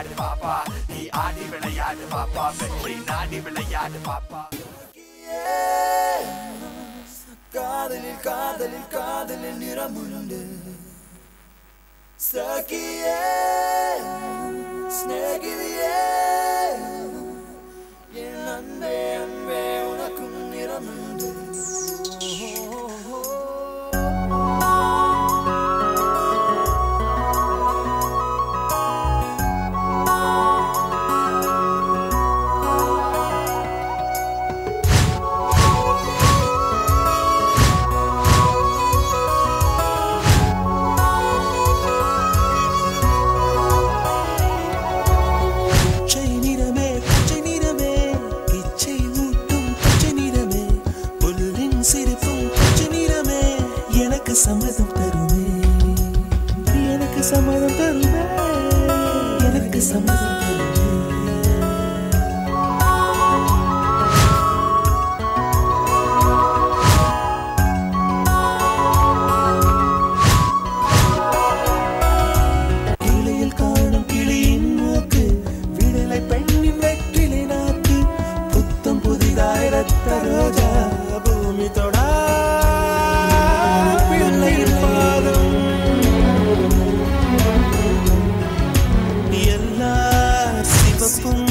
விளையாடு பாப்பா நீ ஆடி விளையாடு பாப்பா வெற்றி நாடி விளையாடு பாப்பா காதலில் காதலில் காதலில் நிறமுண்டு சகியே ஸ்நேகிதியே என் அன்பே அன்பே உனக்கும் நிறமுண்டு சம்மதம் தருவே எனக்கு சம்மதம் தருவே எனக்கு சம்மதம் தருவே கிளையில் காணும் கிளியின் மூக்கு விடலை பெண்ணின் வெற்றிலை நாக்கு புத்தம் புதிதாய் ரத்த ரோஜா பூமி தொடா எல்லா சிவப்பும்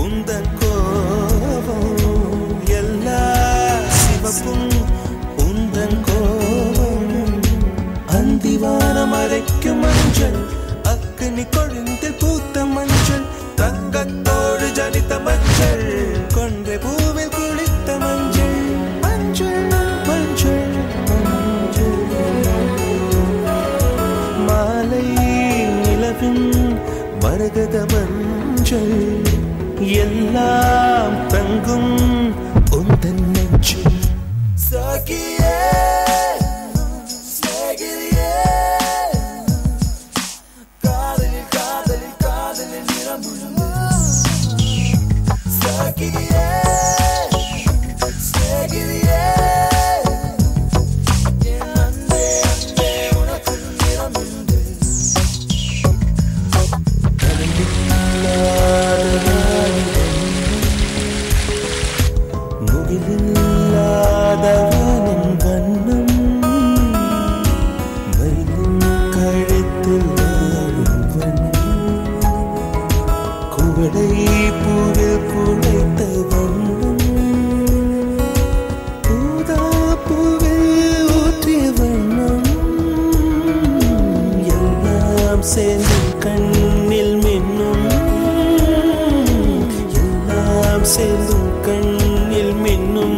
உந்தன் கோபம் எல்லா சிவப்பும் உந்தன் கோபம் அந்திவானம் அரைக்கும் மஞ்சள் அக்கினி கொழுந்தில் பூத்த மஞ்சள் தங்கத்தோடு ஜனித்த மஞ்சள் கொன்றை பூவில் குளித்த மஞ்சள் மஞ்சள் மஞ்சள் மாலை நிலவின் மரகத மஞ்சள் எல்லாம் தங்கும் உந்தன் நெஞ்சில் சகியே ஸ்நேகிதியே காதலில் காதலில் காதலில் நிறமுண்டு சகியே ஸ்நேகிதியே என் அன்பே அன்பே உனக்கும் நிறமுண்டு முகிலில்லாதவனின் வண்ணம் மயிலின் கழுத்தில் வாழும் வண்ணம் குவடை பூவில் குழைத்த வண்ணம் ஊதா பூவில் ஊற்றிய வண்ணம் எல்லாம் சேர்ந்து கண்ணில் மின்னும் எல்லாம் சேர்ந்து கண்ணில் மின்னும்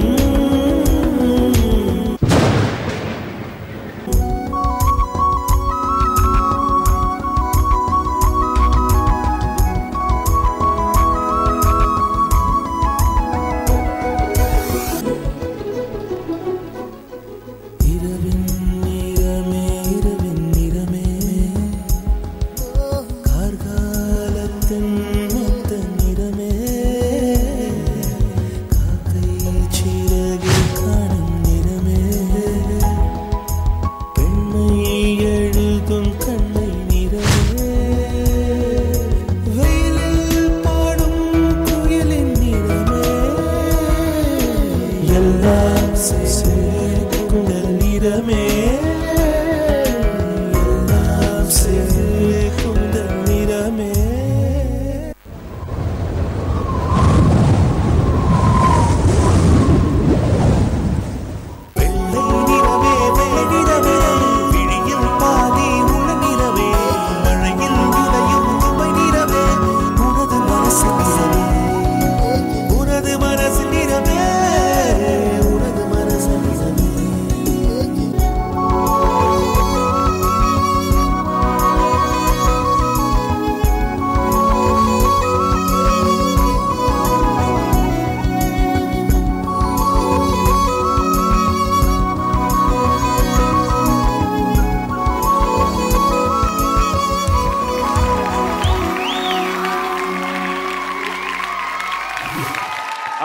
இரவின் நிறமே இரவின் நிறமே கார்காலத்தின் மொத்த நிறமே காக்கை சிறகில் காணும் நிறமே பெண்மை எழுதும் கண்ணை நிறமே வெயிலில் பாடும் குயிலின் நிறமே எல்லாம் சேர்ந்த நிறமே எல்லாம் சேர்ந்த நிறமே வெள்ளை நிறமே வெள்ளிரவே விழியில் பாதி உள்ள நிறவே மழையில் உடையும் துமை நிறவே உனது மனசு நிறமே உனது மனசு நிறமே உனது மனசு நிறமே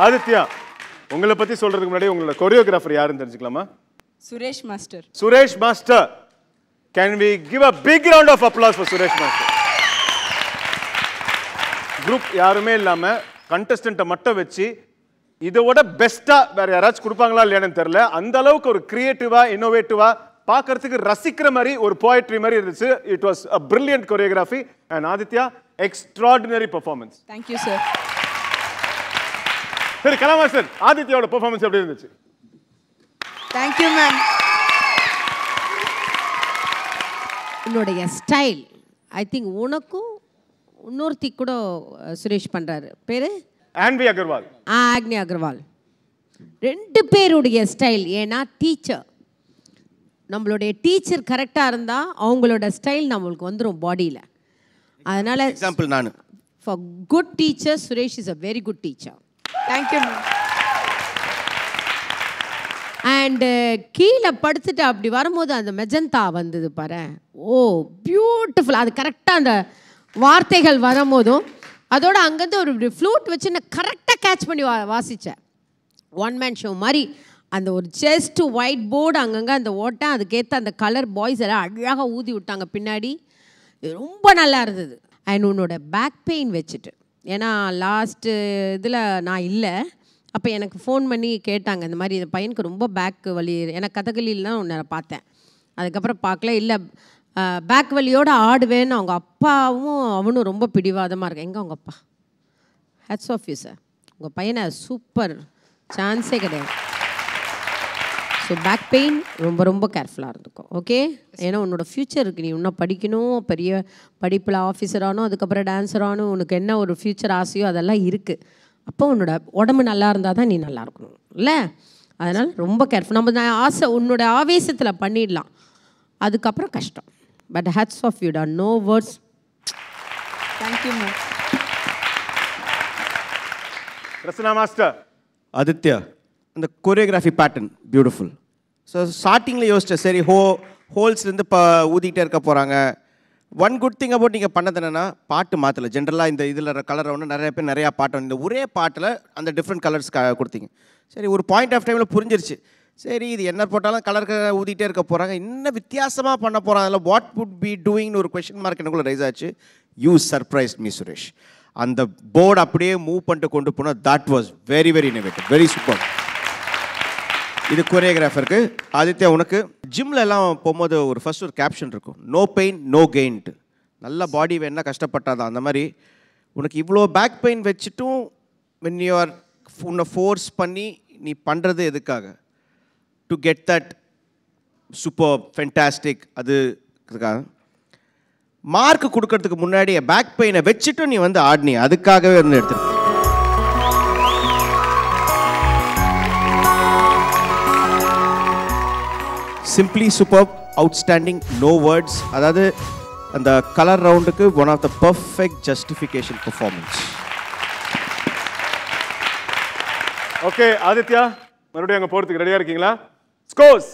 ஆதித்யா, உங்களை பத்தி சொல்றதுக்கு முன்னாடி உங்களோட கொரியோகிராஃபர் யாருன்னு தெரிஞ்சுக்கலாமா? Suresh Master. Suresh Master. Can we give a big round of applause for Suresh Master? Group யாருமே இல்லாம கண்டஸ்டன்ட்டை மட்டும் வச்சு இதோட பெஸ்டா வேற யாராச்சும் கொடுப்பாங்களா இல்லையான்னு தெரியல. அந்த அளவுக்கு ஒரு கிரியேட்டிவா இன்னோவேட்டிவா பார்க்கறதுக்கு ரசிக்கிற மாதிரி ஒரு போயட்ரி மாதிரி இருந்துச்சு. It was a brilliant choreography and Aditya extraordinary performance. Thank you sir. சரி கலா சார், ஆதித்யாவோட பெர்ஃபார்மன்ஸ் எப்படி இருந்துச்சு? Thank you ma'am. உன்னுடைய ஸ்டைல் ஐ திங்க் உனக்கும் இன்னொருத்தி கூட சுரேஷ் பண்ணுறாரு, பேர் ஆன்வி அகர்வால். ஆக்னி அகர்வால். 2 பேருடைய ஸ்டைல். ஏன்னா டீச்சர், நம்மளுடைய டீச்சர் கரெக்டாக இருந்தால் அவங்களோட ஸ்டைல் நம்மளுக்கு வந்துடும் பாடியில். அதனால் எக்ஸாம்பிள் நான் for good teacher Suresh is a very good teacher. Thank you ma'am. And கீழே படுத்துட்டு அப்படி வரும்போது அந்த மெஜந்தா வந்தது பாரு, ஓ பியூட்டிஃபுல். அது கரெக்டாக அந்த வார்த்தைகள் வரும்போதும் அதோட அங்கேருந்து ஒரு ஃப்ளூட் வச்சு நான் கரெக்டாக கேட்ச் பண்ணி வாசித்தேன். ஒன் மேன் ஷோ மாதிரி அந்த ஒரு செஸ்ட் ஒயிட் போர்டு அங்கங்கே அந்த ஓட்டை அதுக்கேற்ற அந்த கலர் பாய்ஸ் எல்லாம் அழகாக ஊதி விட்டாங்க பின்னாடி. ரொம்ப நல்லா இருந்தது. அண்ட் உன்னோட பேக் பெயின் வச்சுட்டு, ஏன்னா லாஸ்ட்டு இதில் நான் இல்லை, அப்போ எனக்கு ஃபோன் பண்ணி கேட்டாங்க இந்த மாதிரி இந்த பையனுக்கு ரொம்ப பேக் வலி, எனக்கு கதகளியில் தான் ஒன்று பார்த்தேன், அதுக்கப்புறம் பார்க்கல. இல்லை பேக் வலியோடு ஆடுவேன்னு அவங்க அப்பாவும் அவனும் ரொம்ப பிடிவாதமாக இருக்கேன். எங்கே அவங்க அப்பா? ஹேட்ஸ் ஆஃப் யூ சார், உங்கள் பையனை சூப்பர், சான்ஸே கிடையாது. ஸோ பேக் பெயின் ரொம்ப ரொம்ப கேர்ஃபுல்லாக இருந்துக்கும், ஓகே? ஏன்னா உன்னோட ஃப்யூச்சர் இருக்குது, நீ இன்னும் படிக்கணும், பெரிய படிப்பில் ஆஃபீஸர் ஆகணும், அதுக்கப்புறம் டான்ஸர் ஆகணும், உனக்கு என்ன ஒரு ஃப்யூச்சர் ஆசையோ அதெல்லாம் இருக்குது. அப்போ உன்னோட உடம்பு நல்லா இருந்தால் தான் நீ நல்லா இருக்கணும் இல்லை? அதனால் ரொம்ப கேர்ஃபுல். நம்ம ஆசை உன்னோட ஆவேசத்தில் பண்ணிடலாம், அதுக்கப்புறம் கஷ்டம். பட் ஹேட்ஸ் ஆஃப் யூ டா, no words. Thank you ma'am. Rachana master. Aditya அந்த கோரியோகிராஃபி பேட்டர்ன் பியூட்டிஃபுல். ஸோ ஸ்டார்டிங்கில் யோசிச்சேன், சரி ஹோல்ஸ்லேருந்து இப்போ ஊதிக்கிட்டே இருக்க போகிறாங்க. ஒன் குட் திங் அபவுட் நீங்கள் பண்ணது என்னென்னா பாட்டு மாற்றலை. ஜென்ரலாக இந்த இதில் கலரை ஒன்று நிறைய பேர் நிறையா பாட்டு இந்த ஒரே பாட்டில் அந்த டிஃப்ரெண்ட் கலர்ஸ் கொடுத்தீங்க. சரி ஒரு பாயிண்ட் ஆஃப் டைமில் புரிஞ்சிருச்சு, சரி இது என்ன போட்டாலும் கலருக்கு ஊதிகிட்டே இருக்க போகிறாங்க, இன்னும் வித்தியாசமாக பண்ண போகிறாங்க, அதில் வாட் வுட் பி டூயிங்னு ஒரு கொஷின் மார்க் எனக்குள்ளே ரைஸ் ஆச்சு. You surprised me Suresh. அந்த போர்டு அப்படியே மூவ் பண்ணிட்டு கொண்டு போனால் that was very very innovative, very super. இது கோரியோகிராஃபருக்கு. ஆதித்யா உனக்கு ஜிம்ல எல்லாம் போகும்போது ஒரு ஃபர்ஸ்ட் ஒரு கேப்ஷன் இருக்கும், நோ பெயின் நோ கெயின்ட்டு. நல்ல பாடி வேணா கஷ்டப்பட்டாதான். அந்த மாதிரி உனக்கு இவ்வளோ பேக் பெயின் வச்சுட்டும் when you are உன்னை ஃபோர்ஸ் பண்ணி நீ பண்ணுறது எதுக்காக? To get that super fantastic. அதுக்காக மார்க் கொடுக்கறதுக்கு முன்னாடி பேக் பெயினை வச்சுட்டும் நீ வந்து ஆடினி, அதுக்காகவே வந்து எடுத்துருக்க. Simply super, outstanding, no words. அதாவது அந்த கலர் ரவுண்டுக்கு one of the perfect justification performance. Okay Aditya, மறுபடியும் அங்கே போகிறதுக்கு ரெடியாக இருக்கீங்களா? ஸ்கோர்ஸ்